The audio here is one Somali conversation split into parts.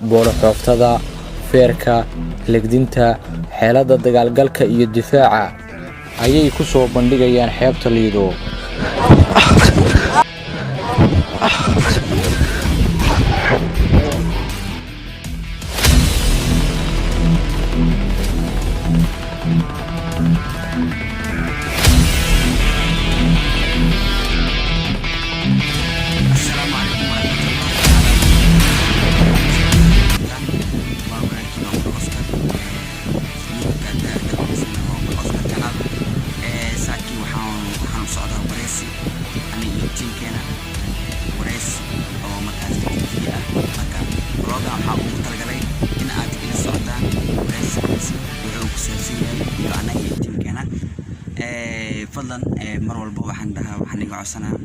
booloxooftada, feerka, legdinta, xeelada dagaalgalka iyo difaaca ayay ku soo bandhigayaan xeebta Lido. فضلا مر والبو عندها وحنيجوا عصنا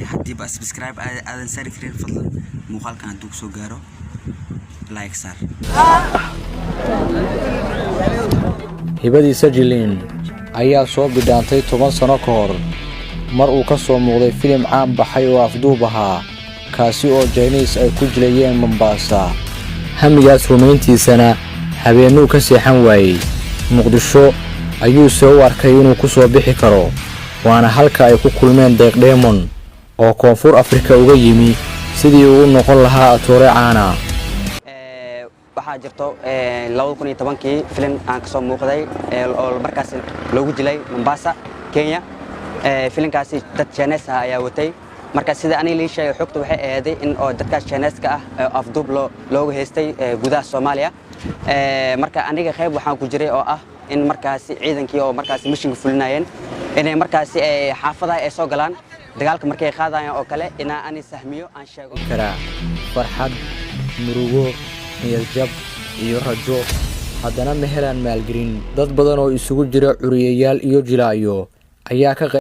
حتى بقى سبسكرايب أذن ساري كرير فضلا مقال كان دوك سو جارو لايك صار هبدي سجلين ayaa soo bidhaantay 10 sano ka hor mar uu ka soo muuqday filim caan baxay oo afduub ahaa kaasi oo Chinese ay ku jilayeen Mombasa hamigaas rumayntiisana habeenuu ka seexan waayay Muqdisho ayuu soo arkay inuu ku soo bixi karo waana halka ay ku kulmeen Deeq Diamond oo Koonfur Afrika uga yimi sidii uu noqon lahaa atoore caana waxaa jirto 2010kii filim aan ka soo muuqday oo markaas loogu jilay Mombasa Kenya filimkaasi dad Chinese ayaa watay marka sida aniga la sheegay xogta waxay ahayd in oo dadka Chinese ka ah afduub loogu heystay gudaha Soomaaliya marka aniga qayb waxaan ku jiray oo ah in markaasi ciidankii oo markaasi mission fulinayeen inay markaasi xaafadaha ay soo galaan dagaalka markay qaadayaan oo kale in aan sahmiyo aan sheego kara farxad murugo niyadjab iyo rajo haddana ma helaan maalgelin dad badan oo isugu jira curiyayaal iyo jilaayo ayaa ka